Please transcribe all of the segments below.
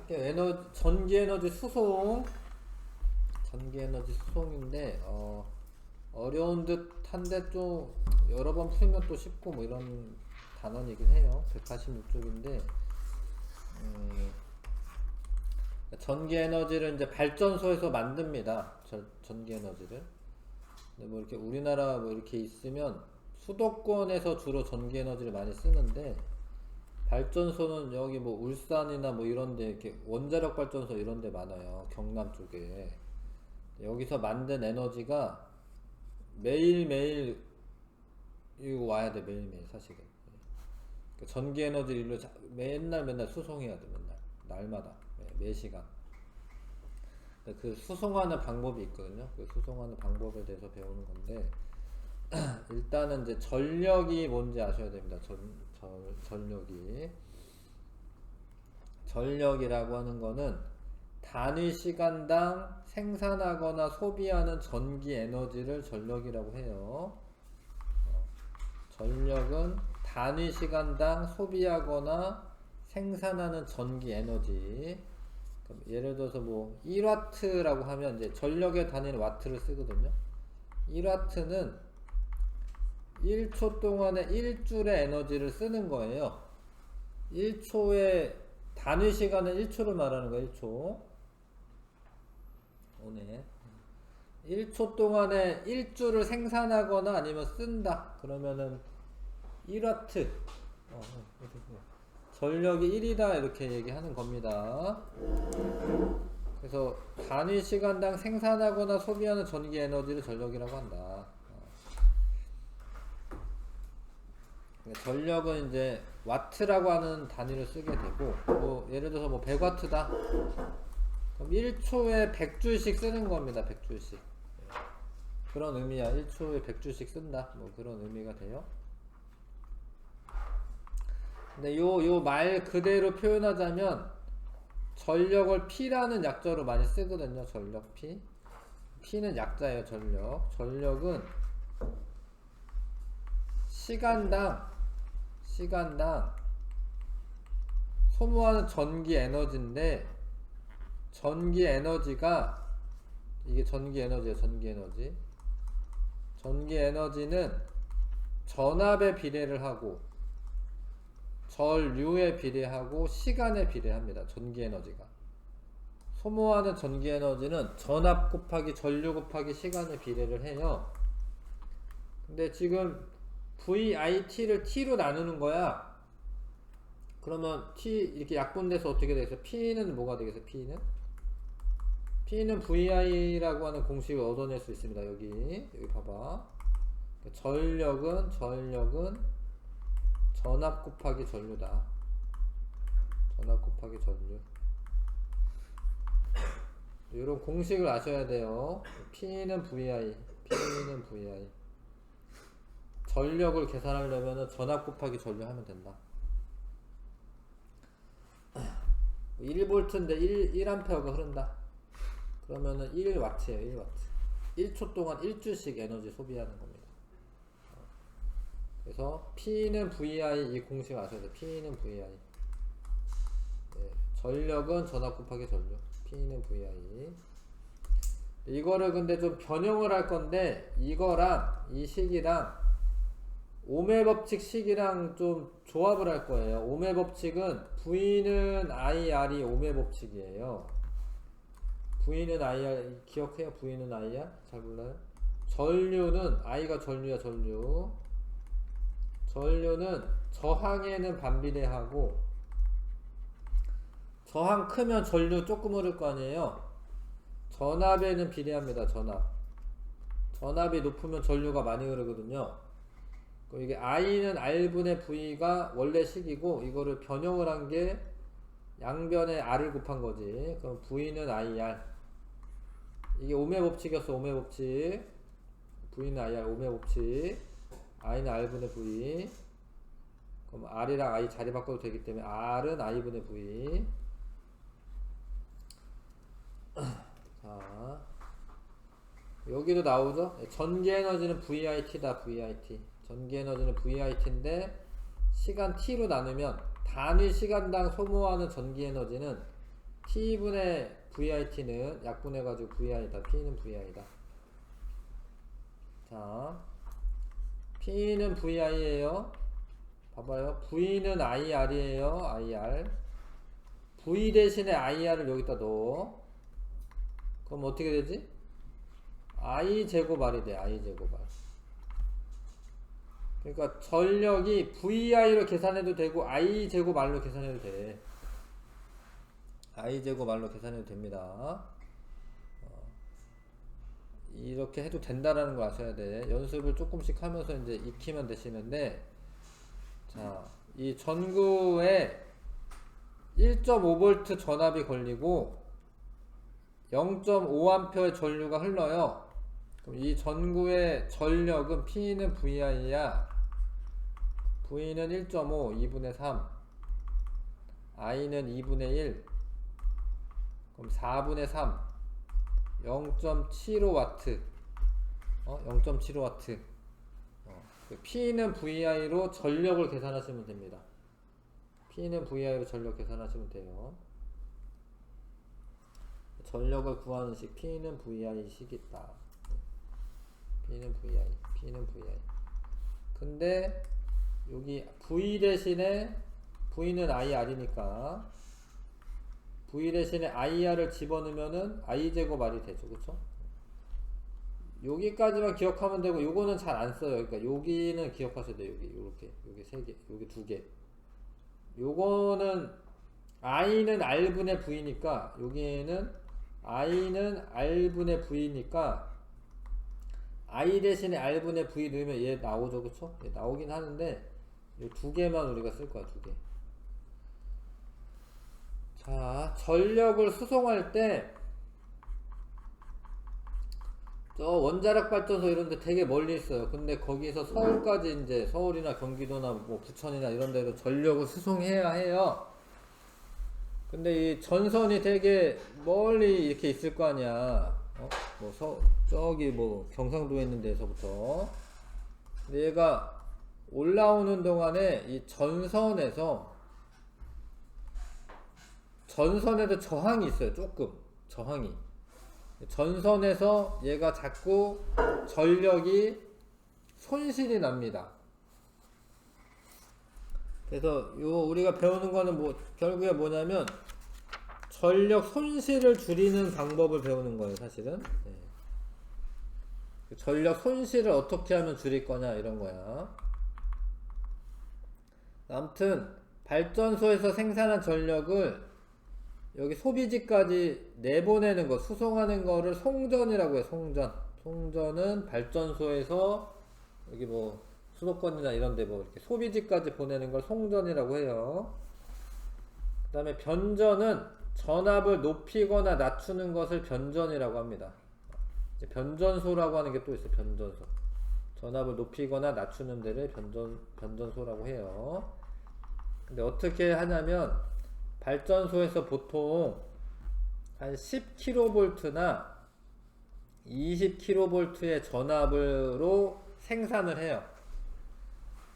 할게요. 전기 에너지 수송. 전기 에너지 수송인데, 어려운 듯 한데 좀 여러 번 풀면 또 쉽고 뭐 이런 단원이긴 해요. 186쪽인데, 전기 에너지를 이제 발전소에서 만듭니다. 전기 에너지를. 근데 뭐 이렇게 우리나라 뭐 이렇게 있으면 수도권에서 주로 전기 에너지를 많이 쓰는데, 발전소는 여기 뭐 울산이나 뭐 이런데 이렇게 원자력 발전소 이런데 많아요. 경남 쪽에. 여기서 만든 에너지가 매일매일 이거 와야 돼. 매일매일 사실은. 그러니까 전기 에너지 일로 맨날 수송해야 돼. 맨날 날마다 매시간. 그 수송하는 방법이 있거든요. 그 수송하는 방법에 대해서 배우는 건데, 일단은 이제 전력이 뭔지 아셔야 됩니다. 전력이. 전력이라고 하는 거는 단위 시간당 생산하거나 소비하는 전기 에너지를 전력이라고 해요. 전력은 단위 시간당 소비하거나 생산하는 전기 에너지. 예를 들어서 뭐 1와트라고 하면 이제 전력의 단위는 와트를 쓰거든요. 1와트는 1초 동안에 1줄의 에너지를 쓰는 거예요. 1초의 단위 시간은 1초를 말하는 거예요. 1초. 오네. 1초 동안에 1줄을 생산하거나 아니면 쓴다. 그러면은 1와트. 전력이 1이다. 이렇게 얘기하는 겁니다. 그래서 단위 시간당 생산하거나 소비하는 전기 에너지를 전력이라고 한다. 전력은 이제 와트라고 하는 단위를 쓰게 되고, 뭐 예를 들어서 뭐 100와트다. 그럼 1초에 100줄씩 쓰는 겁니다. 100줄씩. 그런 의미야. 1초에 100줄씩 쓴다. 뭐 그런 의미가 돼요. 근데 요 말 그대로 표현하자면 전력을 P라는 약자로 많이 쓰거든요. 전력 P. P는 약자예요. 전력은 시간당 소모하는 전기 에너지인데, 전기 에너지가 이게 전기 에너지예요. 전기 에너지는 전압에 비례를 하고 전류에 비례하고 시간에 비례합니다. 전기 에너지가 소모하는 전기 에너지는 전압 곱하기 전류 곱하기 시간에 비례를 해요. 근데 지금 VIT를 T로 나누는 거야. 그러면 T 이렇게 약분돼서 어떻게 되겠어? P는 뭐가 되겠어? P는 VI라고 하는 공식을 얻어낼 수 있습니다. 여기 봐봐. 전력은 전압 곱하기 전류다. 전압 곱하기 전류. 이런 공식을 아셔야 돼요. P는 VI. 전력을 계산하려면 전압 곱하기 전류 하면 된다. 1V인데 1A가 흐른다. 그러면은 1W예요. 1초 동안 1주씩 에너지 소비하는 겁니다. 그래서 P는 VI, 이 공식 아셔야 돼요. P는 VI. 네, 전력은 전압 곱하기 전류. P는 VI. 이거를 근데 좀 변형을 할 건데, 이거랑 이 식이랑 오메 법칙 식이랑 좀 조합을 할 거예요. 오메 법칙은 V는 IR이 오메 법칙이에요. V는 IR 기억해요? V는 IR? 잘 몰라요? 전류는 I가 전류야. 전류는 저항에는 반비례하고, 저항 크면 전류 조금 흐를 거 아니에요. 전압에는 비례합니다. 전압이 높으면 전류가 많이 흐르거든요. 이게 I는 R분의 V가 원래 식이고, 이거를 변형을 한 게 양변에 R을 곱한 거지. 그럼 V는 IR. 이게 오메 법칙이었어. 오메 법칙. V는 IR 오메 법칙. I는 R분의 V. 그럼 R이랑 I 자리 바꿔도 되기 때문에 R은 I분의 V. 자, 여기도 나오죠? 전기 에너지는 VIT다. 전기 에너지는 VIT인데, 시간 T로 나누면 단위 시간당 소모하는 전기 에너지는 T분의 VIT는 약분해가지고 VI다. P는 VI다. 자, P는 VI에요. 봐봐요. V는 IR이에요. IR. V 대신에 IR을 여기다 넣어. 그럼 어떻게 되지? I 제곱 R이 돼. I 제곱 R. 그러니까 전력이 VI로 계산해도 되고 I 제곱 R로 계산해도 돼. I 제곱 R로 계산해도 됩니다. 이렇게 해도 된다라는 걸 아셔야 돼. 연습을 조금씩 하면서 이제 익히면 되시는데, 자, 이 전구에 1.5V 전압이 걸리고 0.5A의 전류가 흘러요. 그럼 이 전구의 전력은 P는 VI야. V는 1.5, 2분의 3, I는 2분의 1, 그럼 4분의 3, 0.75W. 0.75W. P는 VI로 전력을 계산하시면 됩니다. P는 VI로 전력 계산하시면 돼요. 전력을 구하는 식 P는 VI 식이다. P는 VI. 근데 여기 V 대신에 V는 IR이니까 V 대신에 IR을 집어넣으면은 I 제곱 R이 되죠. 그쵸? 여기까지만 기억하면 되고, 요거는 잘 안 써요. 그러니까 여기는 기억하셔야 돼요. 여기 세 개, 여기 두 개. 요거는 I는 R분의 V니까, 여기에는 I는 R분의 V니까 I 대신에 R분의 V 넣으면 얘 나오죠. 그쵸? 얘 나오긴 하는데 이 두 개만 우리가 쓸 거야. 두 개. 자, 전력을 수송할 때 저 원자력 발전소 이런 데 되게 멀리 있어요. 근데 거기서 서울까지 이제 서울이나 경기도나 뭐 부천이나 이런 데로 전력을 수송해야 해요. 근데 이 전선이 되게 멀리 이렇게 있을 거 아니야. 저기 뭐 경상도에 있는 데서부터. 근데 얘가 올라오는 동안에 이 전선에도 저항이 있어요. 조금 저항이. 전선에서 얘가 자꾸 전력이 손실이 납니다. 그래서 우리가 배우는 거는 결국에 뭐냐면 전력 손실을 줄이는 방법을 배우는 거예요, 사실은. 전력 손실을 어떻게 하면 줄일 거냐, 이런 거야. 아무튼 발전소에서 생산한 전력을 여기 소비지까지 내보내는 거, 수송하는 거를 송전이라고 해요. 송전은 발전소에서 여기 수도권이나 이런 데 이렇게 소비지까지 보내는 걸 송전이라고 해요. 그 다음에 변전은 전압을 높이거나 낮추는 것을 변전이라고 합니다. 변전소라고 하는 게 또 있어요. 변전소. 전압을 높이거나 낮추는 데를 변전소라고 해요. 근데 어떻게 하냐면 발전소에서 보통 한 10kV나 20kV의 전압으로 생산을 해요.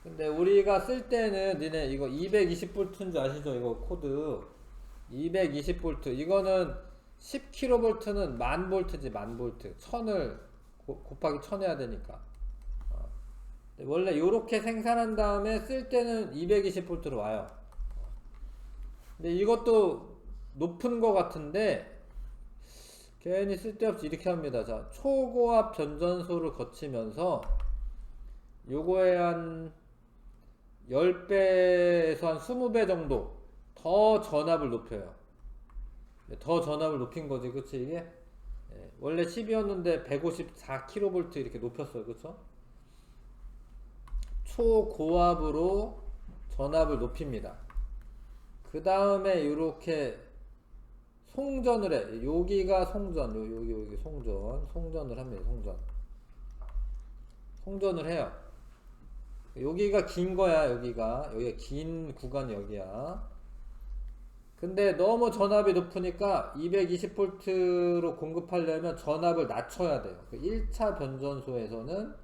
근데 우리가 쓸 때는 니네 이거 220V인 줄 아시죠? 이거 코드 220V. 이거는 10kV는 1000V지. 1000V 1000을 곱하기 1000 해야 되니까. 원래 요렇게 생산한 다음에 쓸 때는 220V로 와요. 근데 이것도 높은 거 같은데 괜히 쓸데없이 이렇게 합니다. 자, 초고압 변전소를 거치면서 요거에 한 10배에서 한 20배 정도 더 전압을 높여요. 더 전압을 높인 거지, 그치, 이게? 원래 10이었는데 154kV 이렇게 높였어요, 그쵸? 초고압으로 전압을 높입니다. 그 다음에 이렇게 송전을 해. 여기가 송전, 여기 송전을 합니다. 송전을 해요. 여기가 긴 거야. 여기가 긴 구간이 여기야. 근데 너무 전압이 높으니까 220V로 공급하려면 전압을 낮춰야 돼요. 1차 변전소에서는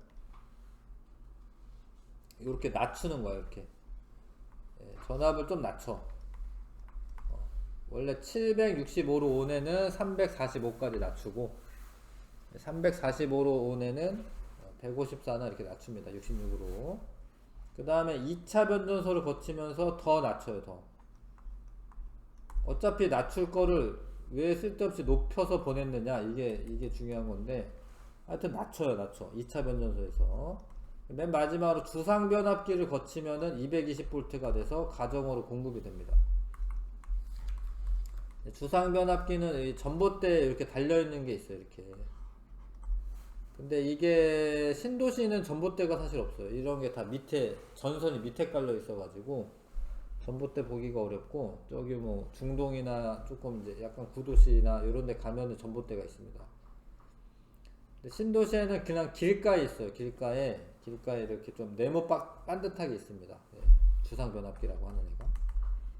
이렇게 낮추는 거야. 이렇게 전압을 좀 낮춰. 원래 765로 온에는 345까지 낮추고 345로 온에는 154나 이렇게 낮춥니다. 66으로. 그 다음에 2차 변전소를 거치면서 더 낮춰요. 더. 어차피 낮출 거를 왜 쓸데없이 높여서 보냈느냐, 이게 중요한 건데, 하여튼 낮춰요. 낮춰. 2차 변전소에서 맨 마지막으로 주상 변압기를 거치면은 220V가 돼서 가정으로 공급이 됩니다. 주상 변압기는 이 전봇대에 이렇게 달려있는 게 있어요. 이렇게. 근데 이게 신도시는 전봇대가 사실 없어요. 이런 게 다 밑에, 전선이 밑에 깔려 있어가지고 전봇대 보기가 어렵고, 저기 뭐 중동이나 조금 이제 약간 구도시나 이런 데 가면은 전봇대가 있습니다. 근데 신도시에는 그냥 길가에 있어요. 길가에 이렇게 좀 네모 반듯하게 있습니다. 네. 주상 변압기라고 하는 애가.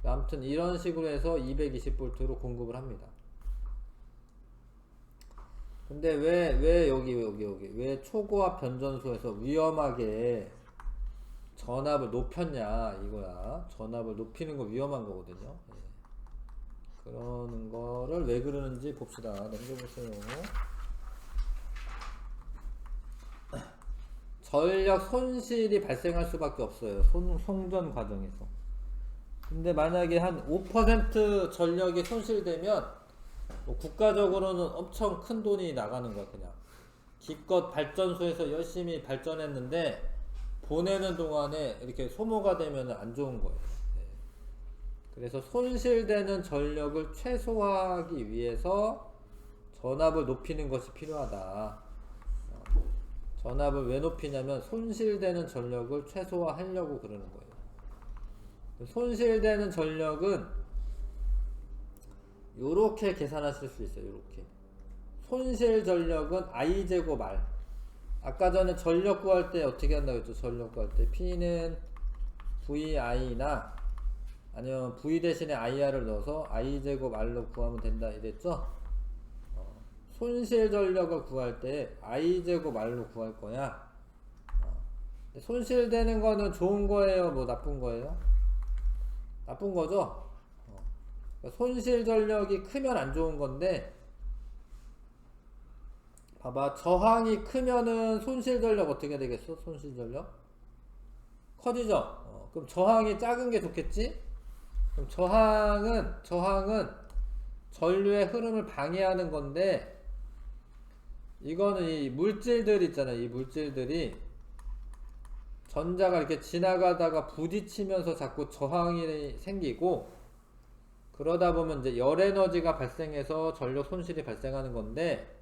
아무튼 이런 식으로 해서 220V로 공급을 합니다. 근데 왜 여기 왜 초고압 변전소에서 위험하게 전압을 높였냐 이거야. 전압을 높이는 거 위험한 거거든요. 네. 그러는 거를 왜 그러는지 봅시다. 넘겨보세요. 전력 손실이 발생할 수밖에 없어요. 송전 과정에서. 근데 만약에 한 5% 전력이 손실되면 뭐 국가적으로는 엄청 큰 돈이 나가는 거야. 그냥 기껏 발전소에서 열심히 발전했는데 보내는 동안에 이렇게 소모가 되면 안 좋은 거예요. 네. 그래서 손실되는 전력을 최소화하기 위해서 전압을 높이는 것이 필요하다. 전압을 왜 높이냐면 손실되는 전력을 최소화하려고 그러는 거예요. 손실되는 전력은 요렇게 계산하실 수 있어요. 요렇게. 손실 전력은 I제곱 R. 아까 전에 전력 구할 때 어떻게 한다고 했죠? 전력 구할 때 P는 VI나 아니면 V 대신에 IR을 넣어서 I제곱 R로 구하면 된다 이랬죠? 손실 전력을 구할 때 I제곱 R로 구할 거야. 손실되는 거는 좋은 거예요? 뭐 나쁜 거예요? 나쁜 거죠? 손실 전력이 크면 안 좋은 건데, 봐봐. 저항이 크면은 손실 전력 어떻게 되겠어? 손실 전력? 커지죠? 그럼 저항이 작은 게 좋겠지? 그럼 저항은 전류의 흐름을 방해하는 건데, 이거는 이 물질들 있잖아요. 이 물질들이 전자가 이렇게 지나가다가 부딪히면서 자꾸 저항이 생기고, 그러다 보면 이제 열 에너지가 발생해서 전력 손실이 발생하는 건데,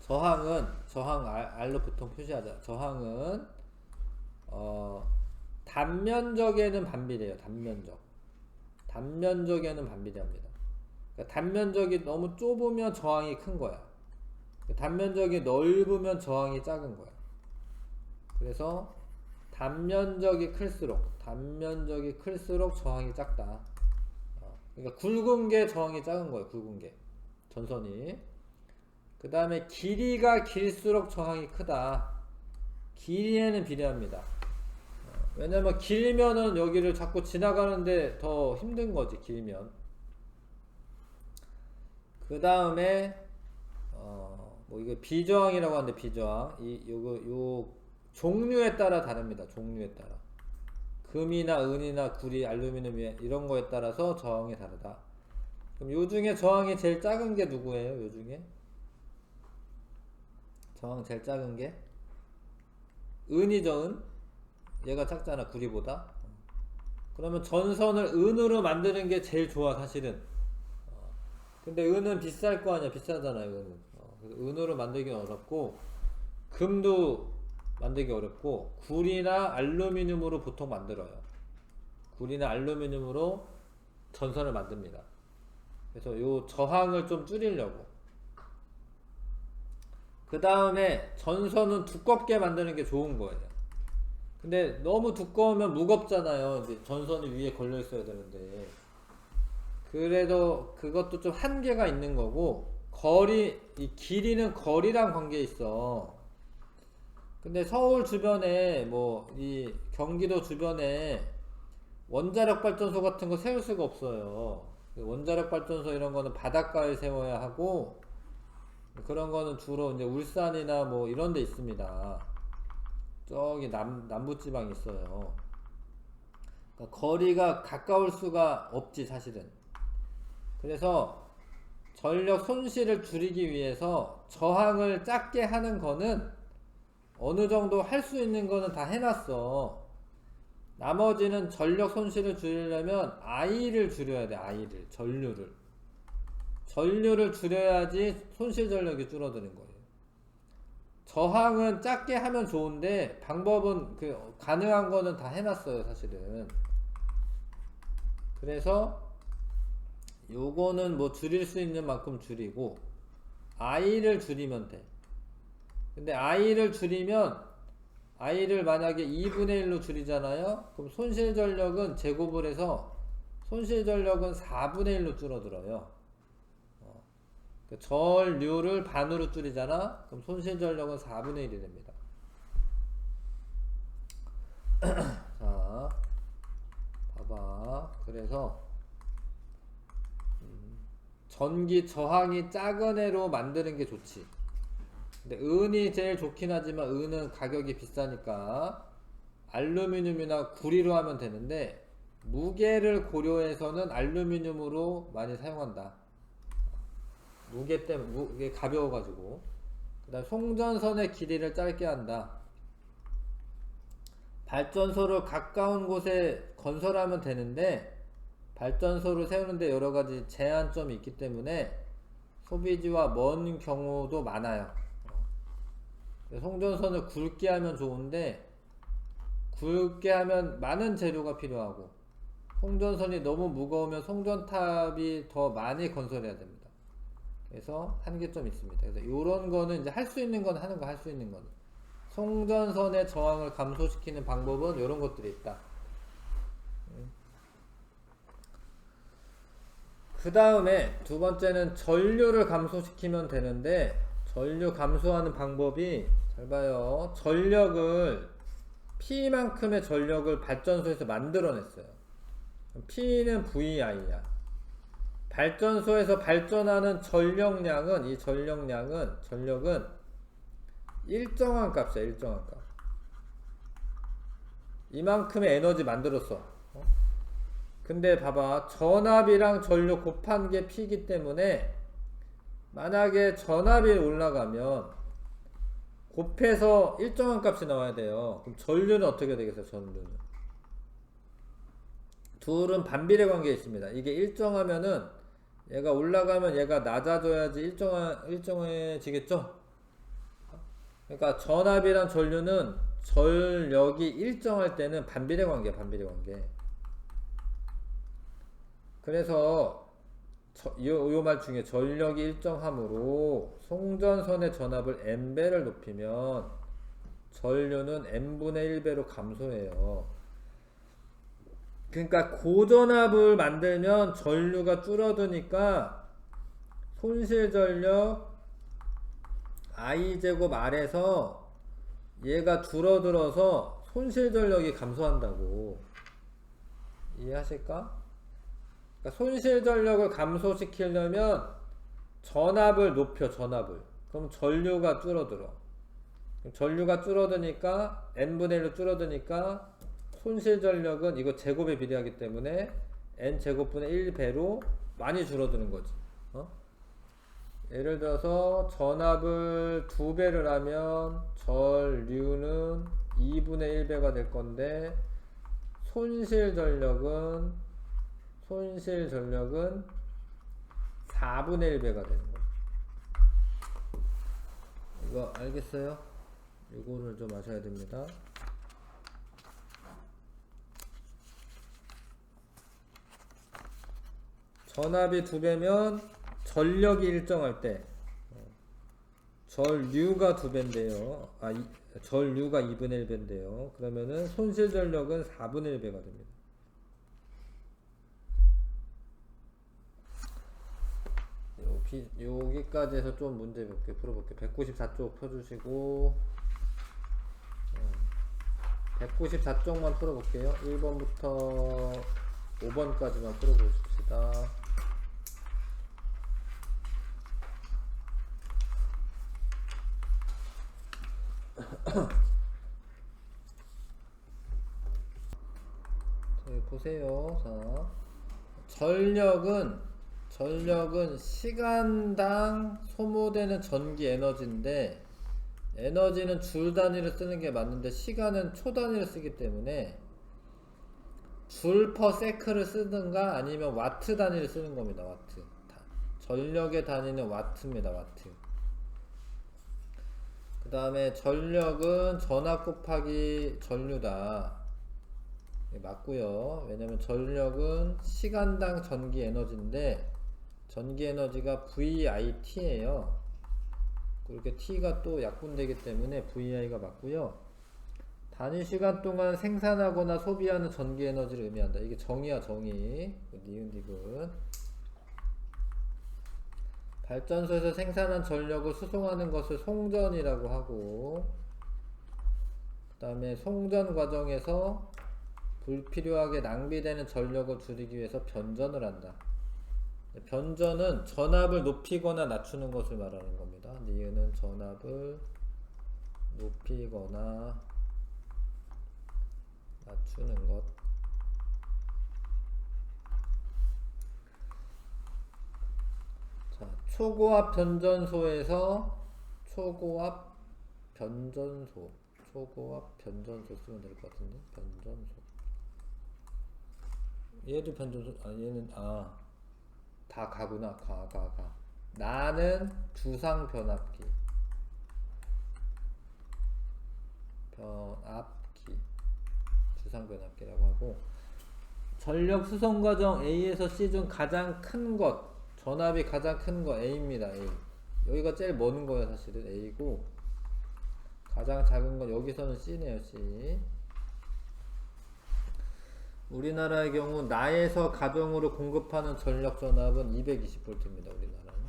저항 R로 보통 표시하자. 저항은 단면적에는 반비례해요. 단면적에는 반비례합니다. 그러니까 단면적이 너무 좁으면 저항이 큰 거야. 단면적이 넓으면 저항이 작은 거야. 그래서 단면적이 클수록 저항이 작다. 그러니까 굵은 게 저항이 작은 거예요. 굵은 게 전선이. 그 다음에 길이가 길수록 저항이 크다. 길이에는 비례합니다. 왜냐면 길면은 여기를 자꾸 지나가는데 더 힘든 거지. 길면. 그 다음에 뭐 이거 비저항이라고 하는데, 비저항 요 종류에 따라 다릅니다. 종류에 따라. 금이나 은이나 구리, 알루미늄 이런 거에 따라서 저항이 다르다. 그럼 요 중에 저항이 제일 작은 게 누구예요? 요 중에 저항 제일 작은 게 은이죠. 은. 얘가 작잖아. 구리보다. 그러면 전선을 은으로 만드는 게 제일 좋아. 사실은. 근데 은은 비쌀 거 아니야. 비싸잖아요. 은으로 만들기는 어렵고, 금도 만들기 어렵고, 구리나 알루미늄으로 보통 만들어요. 구리나 알루미늄으로 전선을 만듭니다. 그래서 요 저항을 좀 줄이려고. 그 다음에 전선은 두껍게 만드는 게 좋은 거예요. 근데 너무 두꺼우면 무겁잖아요. 이제 전선이 위에 걸려 있어야 되는데. 그래도 그것도 좀 한계가 있는 거고, 이 길이는 거리랑 관계 있어. 근데 서울 주변에 이 경기도 주변에 원자력 발전소 같은 거 세울 수가 없어요. 원자력 발전소 이런 거는 바닷가에 세워야 하고, 그런 거는 주로 이제 울산이나 뭐 이런 데 있습니다. 저기 남부지방에 있어요. 그러니까 거리가 가까울 수가 없지, 사실은. 그래서 전력 손실을 줄이기 위해서 저항을 작게 하는 거는 어느 정도 할 수 있는 거는 다 해놨어. 나머지는 전력 손실을 줄이려면 I를 줄여야 돼. I를, 전류를 줄여야지 손실 전력이 줄어드는 거예요. 저항은 작게 하면 좋은데 방법은 가능한 거는 다 해놨어요, 사실은. 그래서 요거는 뭐 줄일 수 있는 만큼 줄이고 I를 줄이면 돼. 근데 I를 줄이면 I를 만약에 2분의 1로 줄이잖아요. 그럼 손실 전력은 제곱을 해서 손실 전력은 4분의 1로 줄어들어요. 전류를 반으로 줄이잖아. 그럼 손실 전력은 4분의 1이 됩니다. 자, 봐봐. 그래서 전기 저항이 작은 애로 만드는 게 좋지. 근데 은이 제일 좋긴 하지만 은은 가격이 비싸니까 알루미늄이나 구리로 하면 되는데, 무게를 고려해서는 알루미늄으로 많이 사용한다. 무게 때문에, 무게 가벼워가지고. 그 다음 송전선의 길이를 짧게 한다. 발전소를 가까운 곳에 건설하면 되는데 발전소를 세우는데 여러가지 제한점이 있기 때문에 소비지와 먼 경우도 많아요. 송전선을 굵게 하면 좋은데 굵게 하면 많은 재료가 필요하고, 송전선이 너무 무거우면 송전탑이 더 많이 건설해야 됩니다. 그래서 한계점이 있습니다. 그래서 이런 거는 이제 할 수 있는 건 하는 거, 할 수 있는 거는. 송전선의 저항을 감소시키는 방법은 이런 것들이 있다. 그 다음에 두 번째는 전류를 감소시키면 되는데, 전류 감소하는 방법이, 잘 봐요. P만큼의 전력을 발전소에서 만들어냈어요. P는 VI야. 발전소에서 발전하는 전력은 일정한 값이야, 일정한 값. 이만큼의 에너지 만들었어. 근데 봐봐, 전압이랑 전류 곱한 게 P이기 때문에 만약에 전압이 올라가면 곱해서 일정한 값이 나와야 돼요. 그럼 전류는 어떻게 되겠어요? 전류는 둘은 반비례 관계에 있습니다. 이게 일정하면은 얘가 올라가면 얘가 낮아져야지 일정해지겠죠? 그러니까 전압이랑 전류는 전력이 일정할 때는 반비례 관계. 그래서 요 말 중에 전력이 일정하므로 송전선의 전압을 n배를 높이면 전류는 n분의 1배로 감소해요. 그러니까 고전압을 만들면 전류가 줄어드니까 손실 전력 I제곱 R에서 얘가 줄어들어서 손실 전력이 감소한다고. 이해하실까? 그러니까 손실 전력을 감소시키려면 전압을 높여, 그럼 전류가 줄어들어. 전류가 줄어드니까 n분의 1로 줄어드니까 손실 전력은 이거 제곱에 비례하기 때문에 n제곱분의 1배로 많이 줄어드는 거지. 예를 들어서 전압을 2배를 하면 전류는 2분의 1배가 될 건데 손실 전력은 4분의 1배가 되는 거예요. 이거 알겠어요? 이거를 좀 아셔야 됩니다. 전압이 2배면 전력이 일정할 때 전류가 2배인데요. 전류가 2분의 1배인데요. 그러면은 손실 전력은 4분의 1배가 됩니다. 여기까지 해서 좀 문제 몇 개 풀어볼게요. 194쪽 펴주시고 194쪽만 풀어볼게요. 1번부터 5번까지만 풀어보십시다. 여기 보세요. 자, 전력은 시간당 소모되는 전기 에너지인데, 에너지는 줄 단위로 쓰는 게 맞는데 시간은 초 단위로 쓰기 때문에 줄 퍼 세크를 쓰든가 아니면 와트 단위를 쓰는 겁니다. 와트. 전력의 단위는 와트입니다. 와트. 그 다음에 전력은 전압 곱하기 전류다. 맞고요. 왜냐면 전력은 시간당 전기 에너지인데 전기 에너지가 VIT예요. 그렇게 T가 또 약분되기 때문에 VI가 맞고요. 단위 시간 동안 생산하거나 소비하는 전기 에너지를 의미한다. 이게 정의야, 정의. 니은 디귿. 발전소에서 생산한 전력을 수송하는 것을 송전이라고 하고, 그 다음에 송전 과정에서 불필요하게 낭비되는 전력을 줄이기 위해서 변전을 한다. 변전은 전압을 높이거나 낮추는 것을 말하는 겁니다. 니은은 전압을 높이거나 낮추는 것. 자, 초고압 변전소에서 초고압 변전소 쓰면 될 것 같은데. 변전소. 얘도 변전소. 얘는 다 가구나. 가. 나는 두상 변압기. 두상 변압기라고 하고, 전력 수송 과정 A에서 C 중 가장 큰 것, 전압이 가장 큰 거 A입니다. A. 여기가 제일 먼 거예요. 사실은 A고, 가장 작은 건 여기서는 C네요. C. 우리나라의 경우 나에서 가정으로 공급하는 전력 전압은 220V입니다. 우리나라는.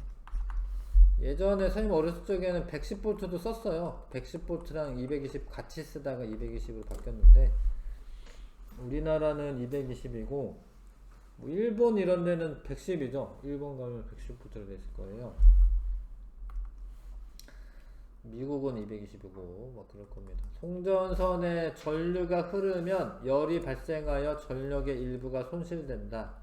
예전에 선생님 어렸을 적에는 110V도 썼어요. 110V랑 220 같이 쓰다가 220으로 바뀌었는데, 우리나라는 220이고 뭐 일본 이런 데는 110이죠. 일본 가면 110V로 됐을 거예요. 미국은 220이고 뭐 그럴 겁니다. 송전선에 전류가 흐르면 열이 발생하여 전력의 일부가 손실된다.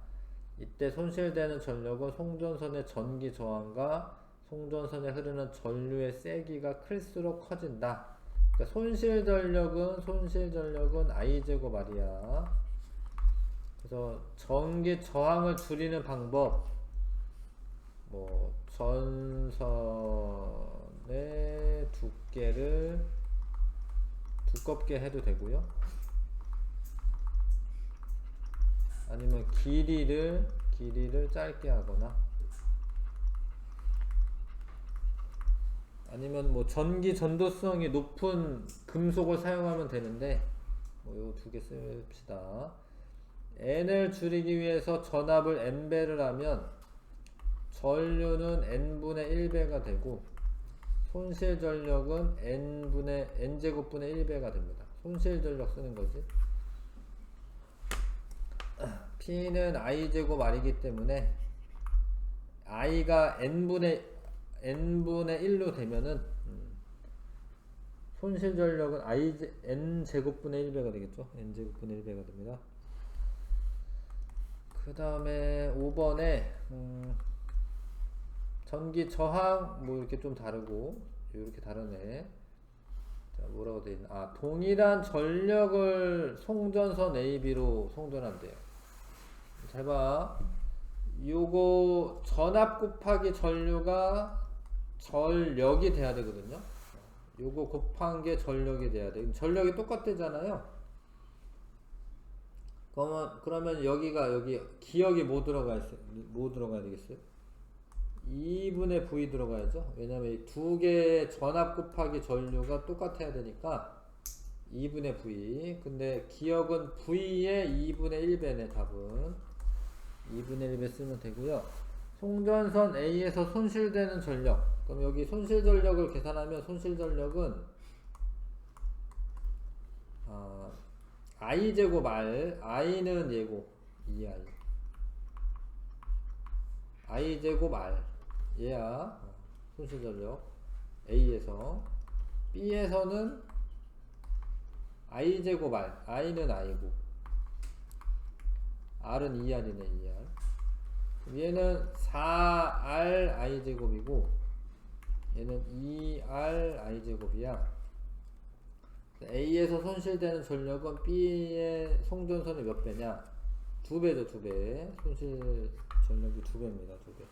이때 손실되는 전력은 송전선의 전기 저항과 송전선에 흐르는 전류의 세기가 클수록 커진다. 그러니까 손실 전력은 I제곱 R이야. 그래서 전기 저항을 줄이는 방법, 뭐 전선의 두께를 두껍게 해도 되고요. 아니면 길이를 짧게 하거나, 아니면 뭐 전기 전도성이 높은 금속을 사용하면 되는데, 뭐 요 두 개 씁시다. N을 줄이기 위해서 전압을 N배를 하면 전류는 N분의 1배가 되고 손실 전력은 N제곱분의 1배가 됩니다. 손실 전력 쓰는 거지. P는 I제곱 R이기 때문에 I가 N분의 1로 되면은 손실 전력은 N제곱분의 1배가 되겠죠. N제곱분의 1배가 됩니다. 그 다음에 5번에 전기 저항 뭐 이렇게 좀 다르고, 이렇게 다르네. 자, 뭐라고 되어 있나? 동일한 전력을 송전선 AB로 송전한대요. 잘 봐. 요거 전압 곱하기 전류가 전력이 돼야 되거든요. 요거 곱한 게 전력이 돼야 돼. 전력이 똑같대잖아요. 그러면 여기 기억이 뭐 들어가야 되겠어요? 2분의 V 들어가야죠. 왜냐면 이 두 개의 전압 곱하기 전류가 똑같아야 되니까 2분의 V. 근데 기억은 V의 2분의 1배네. 답은 2분의 1배 쓰면 되고요. 송전선 A에서 손실되는 전력, 그럼 여기 손실 전력을 계산하면 손실 전력은 I제곱 R, I는 얘고 2I, I제곱 R 얘야 손실 전력. A에서 B에서는 i제곱 r, i는 i고 r은 2r이네 2r. 얘는 4r i제곱이고 얘는 2r i제곱이야. A에서 손실되는 전력은 B의 송전선의 몇 배냐? 2배죠, 2배. 손실 전력이 2배입니다, 2배.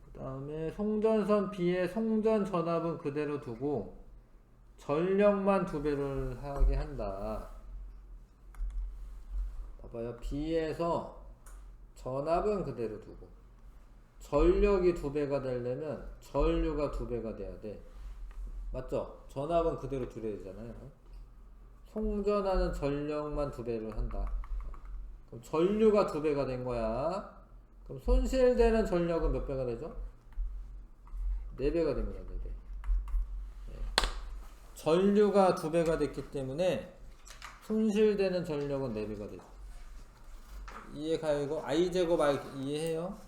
그 다음에 송전선 B의 송전 전압은 그대로 두고 전력만 2배를 하게 한다. 봐봐요. B에서 전압은 그대로 두고 전력이 2배가 되려면 전류가 2배가 돼야 돼. 맞죠? 전압은 그대로 두려야 되잖아요. 송전하는 전력만 2배를 한다. 그럼 전류가 2배가 된 거야. 그럼 손실되는 전력은 몇 배가 되죠? 4배가 됩니다. 4배. 네. 전류가 2배가 됐기 때문에 손실되는 전력은 4배가 되죠. 이해가요? 이거 i제곱 r 이해해요?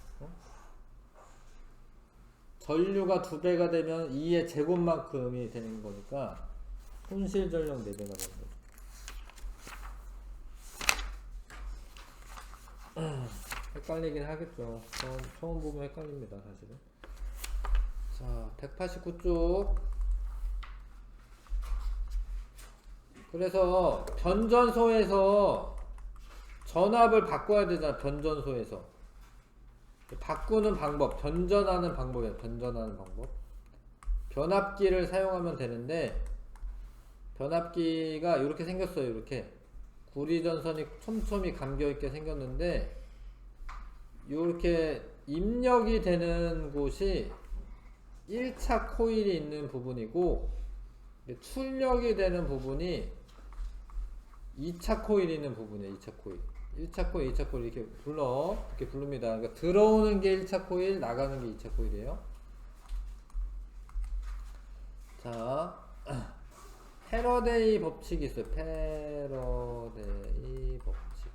전류가 2배가 되면 2의 제곱만큼이 되는 거니까 손실 전력 4배가 되는 거죠. 헷갈리긴 하겠죠. 처음 보면 헷갈립니다, 사실은. 자, 189쪽. 그래서 변전소에서 전압을 바꿔야 되잖아, 변전소에서. 바꾸는 방법, 변전하는 방법이에요. 변전하는 방법. 변압기를 사용하면 되는데 변압기가 이렇게 생겼어요. 이렇게 구리전선이 촘촘히 감겨있게 생겼는데 이렇게 입력이 되는 곳이 1차 코일이 있는 부분이고 출력이 되는 부분이 2차 코일이 있는 부분이에요. 2차 코일. 1차 코일, 2차 코일 이렇게 부릅니다. 그러니까 들어오는 게 1차 코일, 나가는 게 2차 코일이에요. 자, 패러데이 법칙이 있어요. 패러데이 법칙.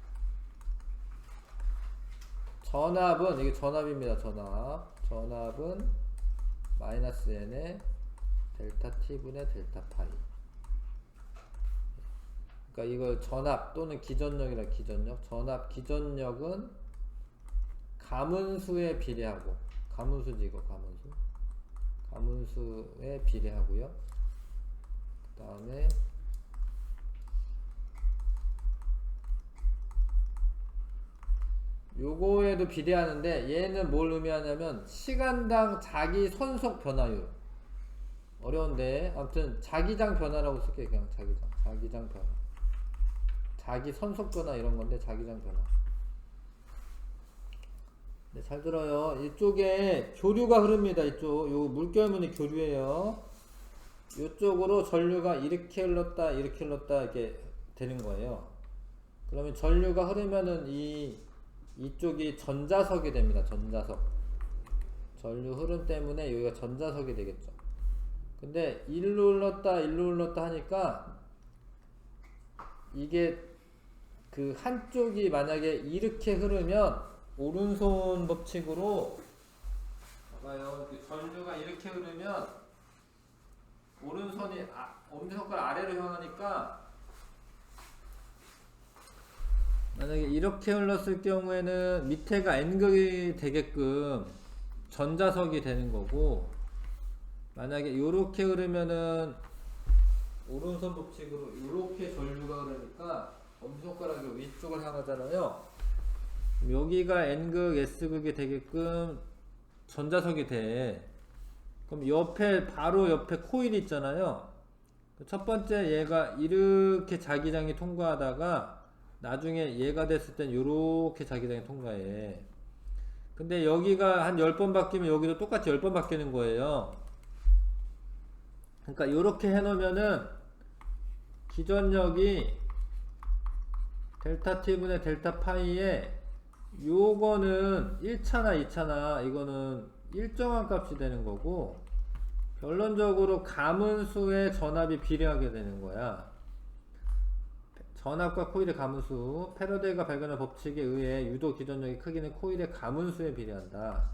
전압은, 이게 전압입니다. 전압은 마이너스 n의 델타 t분의 델타 파이. 그러니까 이걸 전압 또는 기전력이라 기전력. 전압 기전력은 가문수에 비례하고, 가문수지 이거 가문수. 가문수에 비례하고요. 그 다음에 요거에도 비례하는데 얘는 뭘 의미하냐면 시간당 자기 선속 변화율. 어려운데 아무튼 자기장 변화라고 쓸게요. 그냥 자기장 변화. 자기 선속 변화 이런 건데 자기장 변화. 네, 잘 들어요. 이쪽에 교류가 흐릅니다. 이쪽 요 물결문이 교류예요. 이쪽으로 전류가 이렇게 흘렀다 이렇게 되는 거예요. 그러면 전류가 흐르면은 이쪽이 전자석이 됩니다. 전자석. 전류 흐름 때문에 여기가 전자석이 되겠죠. 근데 일로 흘렀다 하니까 이게 그 한쪽이 만약에 이렇게 흐르면 오른손 법칙으로 봐봐요. 전류가 이렇게 흐르면 오른손이 엄지손가락 아래로 향하니까 만약에 이렇게 흘렀을 경우에는 밑에가 N극이 되게끔 전자석이 되는 거고, 만약에 이렇게 흐르면은 오른손 법칙으로 이렇게 전류가 흐르니까 엄지손가락이 위쪽을 향하잖아요. 여기가 N극, S극이 되게끔 전자석이 돼. 그럼 바로 옆에 코일이 있잖아요. 첫 번째 얘가 이렇게 자기장이 통과하다가 나중에 얘가 됐을 땐 요렇게 자기장이 통과해. 근데 여기가 한 10번 바뀌면 여기도 똑같이 10번 바뀌는 거예요. 그러니까 요렇게 해놓으면은 기전력이 델타 t분의 델타 파이에 요거는 1차나 2차나 이거는 일정한 값이 되는 거고, 결론적으로 가문수의 전압이 비례하게 되는 거야. 전압과 코일의 가문수, 패러데이가 발견한 법칙에 의해 유도 기전력의 크기는 코일의 가문수에 비례한다.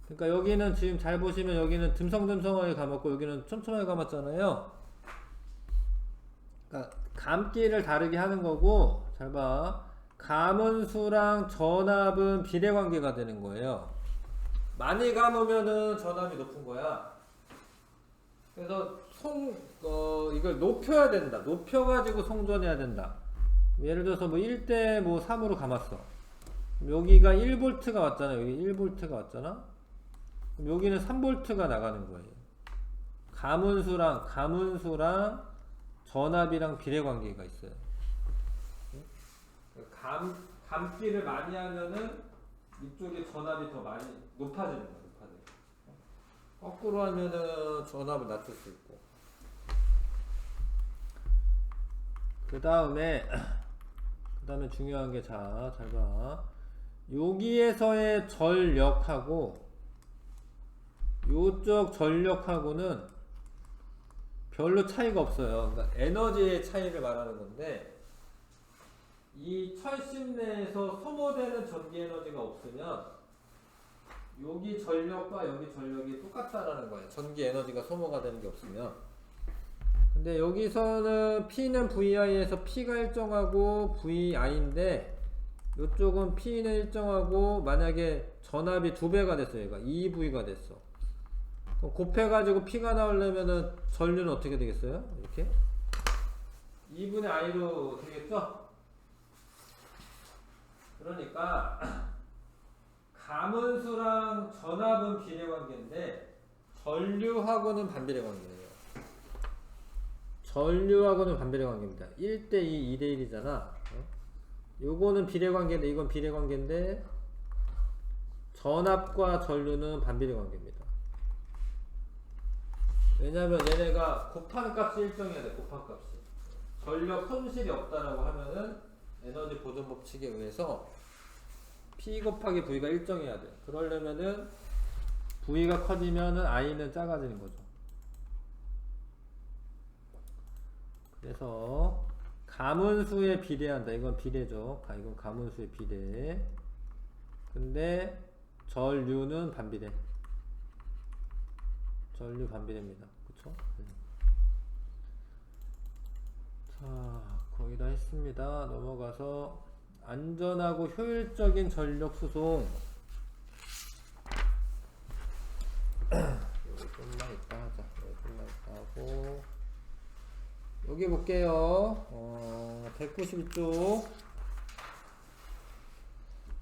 그러니까 여기는 지금 잘 보시면 여기는 듬성듬성하게 감았고 여기는 촘촘하게 감았잖아요. 그러니까 감기를 다르게 하는 거고, 잘 봐. 감은 수랑 전압은 비례관계가 되는 거예요. 많이 감으면은 전압이 높은 거야. 그래서 이걸 높여야 된다. 높여가지고 송전해야 된다. 예를 들어서 뭐 1대 뭐 3으로 감았어. 여기가 1V가 왔잖아. 여기 1V가 왔잖아. 그럼 여기는 3V가 나가는 거예요. 감은수랑 전압이랑 비례관계가 있어요. 감기를 많이 하면은 이쪽에 전압이 더 많이 높아지는 거야. 거꾸로 하면은 전압을 낮출 수 있고. 그 다음에 중요한 게, 잘 봐. 여기에서의 전력하고 요쪽 전력하고는 별로 차이가 없어요. 그러니까 에너지의 차이를 말하는 건데, 이 철심 내에서 소모되는 전기 에너지가 없으면 여기 전력과 여기 전력이 똑같다라는 거예요. 전기 에너지가 소모가 되는 게 없으면. 근데 여기서는 P는 VI에서 P가 일정하고 VI인데, 이쪽은 P는 일정하고 만약에 전압이 2배가 됐어요. 얘가 2V가 됐어. 그럼 곱해가지고 P가 나오려면은 전류는 어떻게 되겠어요? 이렇게 2분의 I로 되겠죠? 그러니까 감은수랑 전압은 비례관계인데 전류하고는 반비례관계예요. 전류하고는 반비례관계입니다. 1대2, 2대1이잖아. 요거는 비례관계인데 이건 비례관계인데 전압과 전류는 반비례관계입니다. 왜냐면 얘네가 곱하는 값이 일정해야 돼. 곱한 값이. 전력 손실이 없다라고 하면은 에너지 보존 법칙에 의해서 P 곱하기 V가 일정해야 돼. 그러려면은 V가 커지면은 I는 작아지는 거죠. 그래서 감은수에 비례한다. 이건 비례죠. 이건 감은수에 비례. 근데 전류는 반비례. 전류 반비례입니다. 그쵸? 자, 거의 다 했습니다. 넘어가서 안전하고 효율적인 전력 수송. 여기 좀만 있다 하자. 여기 좀만 있다 하고. 여기 볼게요. 192쪽.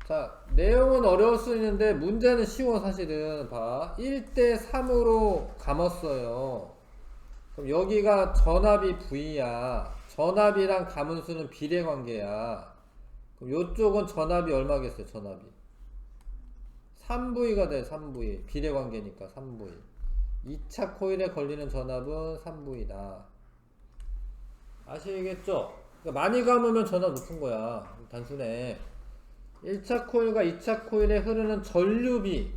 자, 내용은 어려울 수 있는데 문제는 쉬워. 사실은 봐. 1대3으로 감았어요. 그럼 여기가 전압이 V야. 전압이랑 감은수는 비례관계야. 그럼 요쪽은 전압이 얼마겠어요? 전압이 3V가 돼. 3V 비례관계니까 3V. 2차 코일에 걸리는 전압은 3V다. 아시겠죠? 그러니까 많이 감으면 전압 높은 거야. 단순해. 1차 코일과 2차 코일에 흐르는 전류비,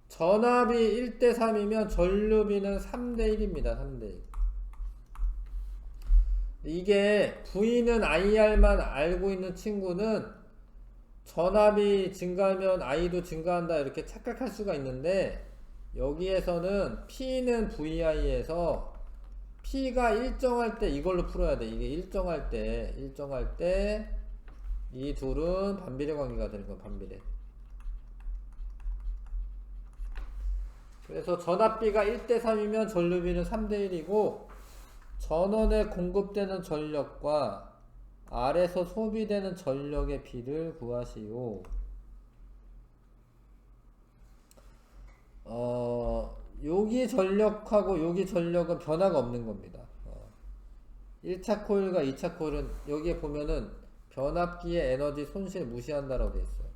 전압이 1대3이면 전류비는 3대1입니다. 3대1. 이게 V는 IR만 알고 있는 친구는 전압이 증가하면 I도 증가한다 이렇게 착각할 수가 있는데, 여기에서는 P는 VI에서 P가 일정할 때 이걸로 풀어야 돼. 이게 일정할 때 이 둘은 반비례 관계가 되는 건 반비례. 그래서 전압비가 1대3이면 전류비는 3대1이고, 전원에 공급되는 전력과 R에서 소비되는 전력의 비를 구하시오. 여기 전력하고 여기 전력은 변화가 없는 겁니다. 1차 코일과 2차 코일은 여기에 보면은 변압기의 에너지 손실 무시한다라고 되어 있어요.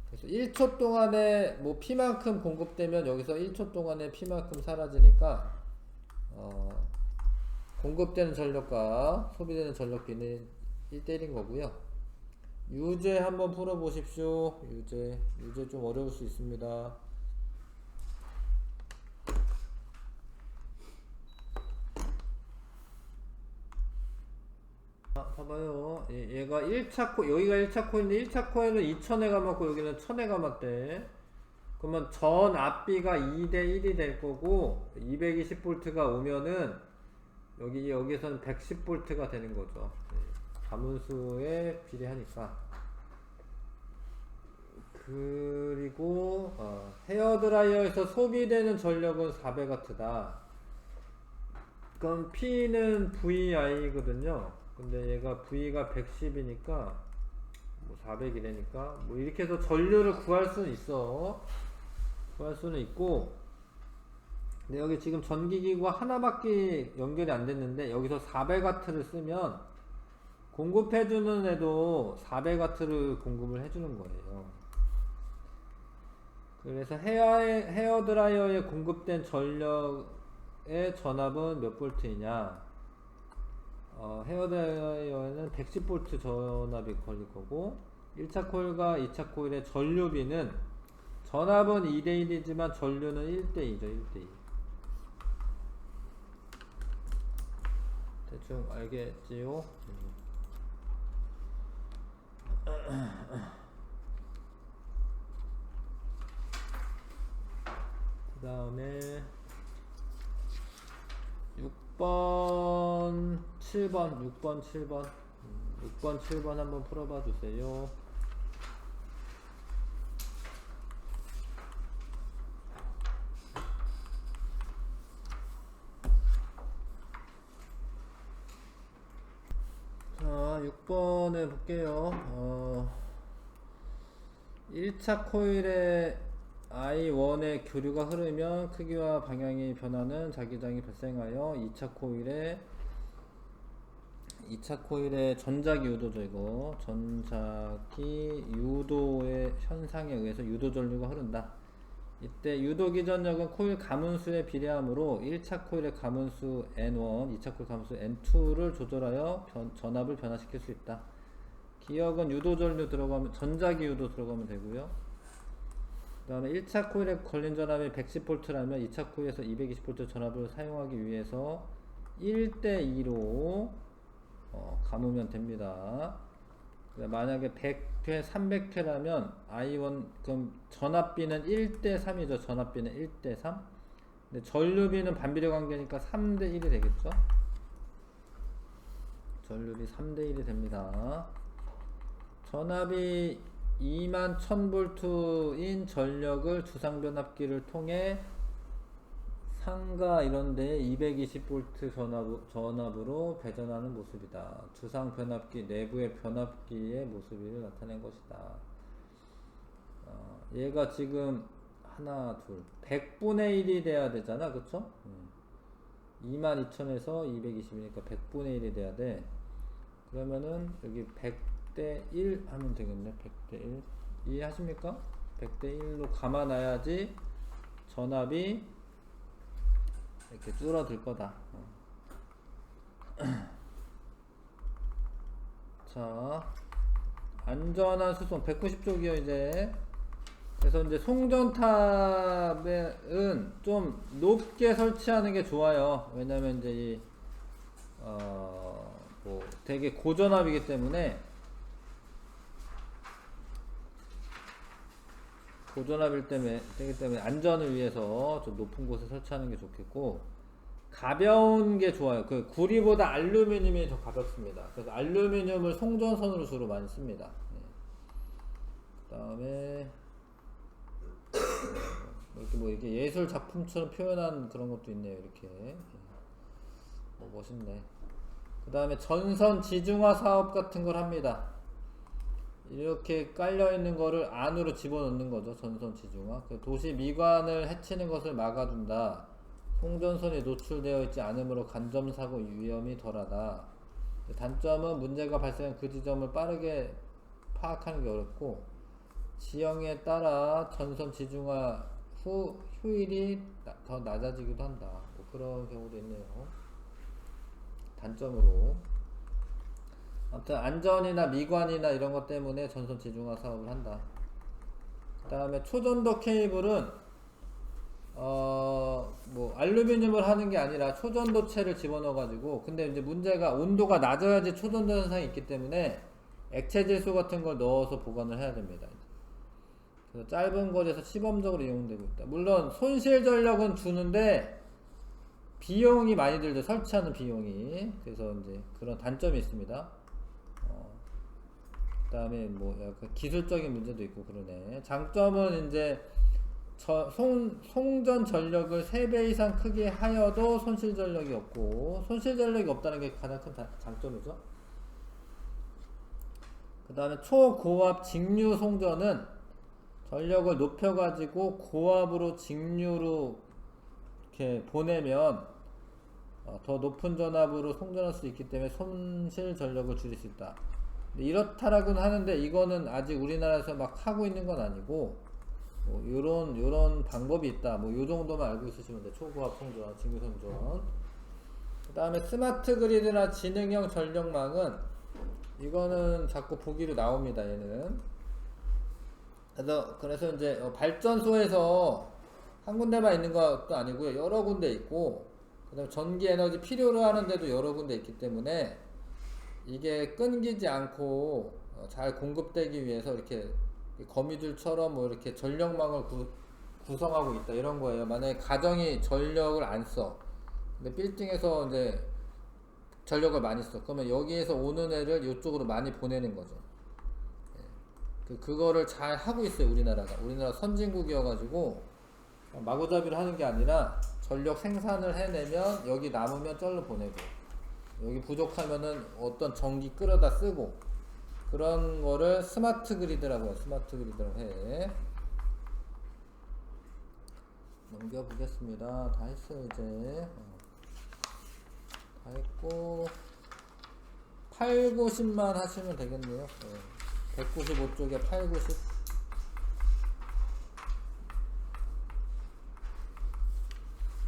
그래서 1초 동안에 뭐 P만큼 공급되면 여기서 1초 동안에 P만큼 사라지니까 공급되는 전력과 소비되는 전력비는 1대1인 거고요. 유제 한번 풀어보십시오. 유제 좀 어려울 수 있습니다. 봐봐요. 얘가 1차 코, 여기가 1차 코인데 1차 코인은 2000에 감았고 여기는 1000에 감았대. 그러면 전 앞비가 2대 1이 될 거고 220V가 오면은 여기서는 110V가 되는 거죠. 가문수에 비례하니까. 그리고 헤어드라이어에서 소비되는 전력은 400W다. 그럼 P는 VI거든요. 근데 얘가 V가 110이니까 뭐 400이라니까 뭐 이렇게 해서 전류를 구할 수는 있어. 구할 수는 있고, 근데 여기 지금 전기기구가 하나밖에 연결이 안 됐는데 여기서 400W를 쓰면 공급해주는 애도 400W를 공급을 해주는 거예요. 그래서 헤어드라이어에 공급된 전력의 전압은 몇 볼트이냐? 헤어드라이어에는 110V 전압이 걸릴 거고, 1차 코일과 2차 코일의 전류비는 전압은 2대1이지만 전류는 1대2죠. 1대2. 대충 알겠지요? 그 다음에 6번 7번 한번 풀어봐 주세요. 자, 6번에 볼게요. 1차 코일에 I1의 교류가 흐르면 크기와 방향이 변하는 자기장이 발생하여 2차 코일의 전자기 유도죠. 이거 전자기 유도의 현상에 의해서 유도 전류가 흐른다. 이때 유도기 전력은 코일 가문수에 비례하므로 1차 코일의 가문수 N1, 2차 코일 가문수 N2를 조절하여 전압을 변화시킬 수 있다. 기역은 유도 전류 들어가면 전자기 유도 들어가면 되고요. 그 다음에 1차 코일에 걸린 전압이 110V라면 2차 코일에서 220V 전압을 사용하기 위해서 1대2로 감으면 됩니다. 만약에 100회, 300회라면 I1 그럼 전압비는 1대3이죠. 전압비는 1대3. 근데 전류비는 반비례 관계니까 3대1이 되겠죠. 전류비 3대1이 됩니다. 전압이 21,000V인 전력을 주상변압기를 통해 상가 이런데 220V 전압으로 배전하는 모습이다. 주상 변압기 내부의 변압기의 모습을 나타낸 것이다. 얘가 지금 하나, 둘, 100분의 1이 돼야 되잖아, 그쵸? 22,000에서 220이니까 100분의 1이 돼야 돼. 그러면은 여기 100대 1 하면 되겠네. 100대 1 이해하십니까? 100대 1로 감아놔야지 전압이 이렇게 줄어들 거다. 자, 안전한 수송 190쪽이요 이제. 그래서 이제 송전탑은 좀 높게 설치하는 게 좋아요. 왜냐면 이제 뭐 되게 고전압이기 때문에 되기 때문에 안전을 위해서 좀 높은 곳에 설치하는 게 좋겠고, 가벼운 게 좋아요. 그 구리보다 알루미늄이 더 가볍습니다. 그래서 알루미늄을 송전선으로 주로 많이 씁니다. 그 다음에 이렇게 뭐 이렇게 예술 작품처럼 표현한 그런 것도 있네요. 이렇게 멋있네. 그 다음에 전선 지중화 사업 같은 걸 합니다. 이렇게 깔려 있는 거를 안으로 집어넣는 거죠. 전선 지중화. 도시 미관을 해치는 것을 막아준다. 송전선이 노출되어 있지 않으므로 간접사고 위험이 덜하다. 단점은 문제가 발생한 그 지점을 빠르게 파악하는 게 어렵고, 지형에 따라 전선 지중화 효율이 더 낮아지기도 한다. 뭐 그런 경우도 있네요. 단점으로. 아무튼 안전이나 미관이나 이런 것 때문에 전선 지중화 사업을 한다. 그 다음에 초전도 케이블은 뭐 알루미늄을 하는 게 아니라 초전도체를 집어넣어 가지고, 근데 이제 문제가 온도가 낮아야지 초전도 현상이 있기 때문에 액체 질소 같은 걸 넣어서 보관을 해야 됩니다. 그래서 짧은 거리에서 시범적으로 이용되고 있다. 물론 손실 전력은 주는데 비용이 많이 들죠. 설치하는 비용이. 그래서 이제 그런 단점이 있습니다. 그다음에 뭐 약간 기술적인 문제도 있고 그러네. 장점은 이제 송전 전력을 3배 이상 크게 하여도 손실 전력이 없고, 손실 전력이 없다는 게 가장 큰 장점이죠. 그 다음에 초고압 직류 송전은 전력을 높여가지고 고압으로 직류로 이렇게 보내면 더 높은 전압으로 송전할 수 있기 때문에 손실 전력을 줄일 수 있다. 이렇다라고는 하는데 이거는 아직 우리나라에서 막 하고 있는 건 아니고, 뭐 요런 방법이 있다. 뭐 요 정도만 알고 있으시면 돼. 초고압 송전, 직류 송전. 그 다음에 스마트 그리드나 지능형 전력망은 이거는 자꾸 보기로 나옵니다. 얘는. 그래서 이제 발전소에서 한 군데만 있는 것도 아니고요. 여러 군데 있고, 그 다음에 전기 에너지 필요로 하는데도 여러 군데 있기 때문에 이게 끊기지 않고 잘 공급되기 위해서 이렇게 거미줄처럼 뭐 이렇게 전력망을 구성하고 있다, 이런 거예요. 만약에 가정이 전력을 안 써, 근데 빌딩에서 이제 전력을 많이 써, 그러면 여기에서 오는 애를 이쪽으로 많이 보내는 거죠. 그거를 잘 하고 있어요. 우리나라 선진국이어가지고 마구잡이를 하는 게 아니라 전력 생산을 해내면 여기 남으면 쩔로 보내고, 여기 부족하면은 어떤 전기 끌어다 쓰고, 그런 거를 스마트 그리드라고 해요. 스마트 그리드라고 해. 넘겨보겠습니다. 다 했어요 이제. 다 했고 8, 90만 하시면 되겠네요. 195쪽에 8, 90.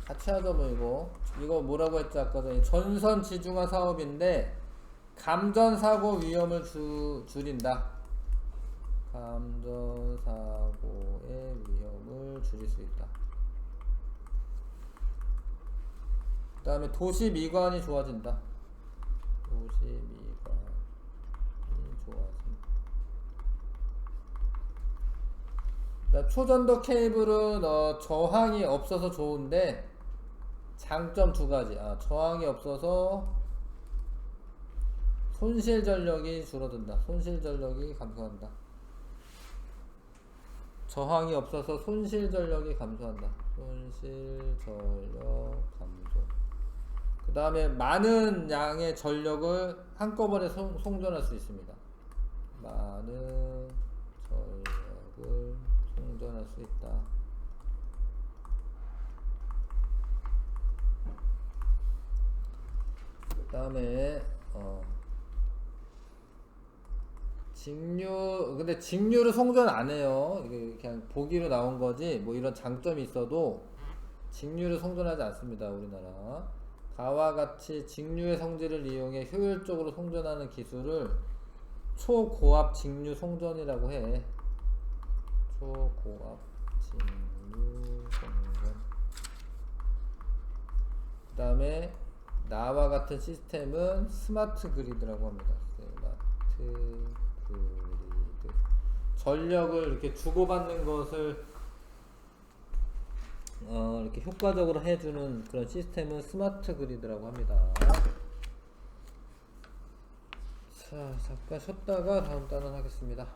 같이 하죠 뭐. 이거 뭐라고 했지 아까 전에. 전선 지중화 사업인데 감전사고 위험을 줄인다. 감전사고의 위험을 줄일 수 있다. 그 다음에 도시 미관이 좋아진다. 도시 미관이 좋아진다. 초전도 케이블은 저항이 없어서 좋은데 장점 2가지. 저항이 없어서 손실 전력이 줄어든다. 손실 전력이 감소한다. 저항이 없어서 손실 전력이 감소한다. 손실 전력 감소. 그 다음에 많은 양의 전력을 한꺼번에 송전할 수 있습니다. 많은 전력을 송전할 수 있다. 그 다음에 근데 직류를 송전 안 해요. 이게 그냥 보기로 나온 거지, 뭐 이런 장점이 있어도 직류를 송전하지 않습니다. 우리나라. 가와 같이 직류의 성질을 이용해 효율적으로 송전하는 기술을 초고압 직류 송전이라고 해. 초고압 직류 송전. 그 다음에 나와 같은 시스템은 스마트 그리드라고 합니다. 스마트 그리드. 전력을 이렇게 주고받는 것을 이렇게 효과적으로 해주는 그런 시스템은 스마트 그리드라고 합니다. 자, 잠깐 쉬었다가 다음 단원 하겠습니다.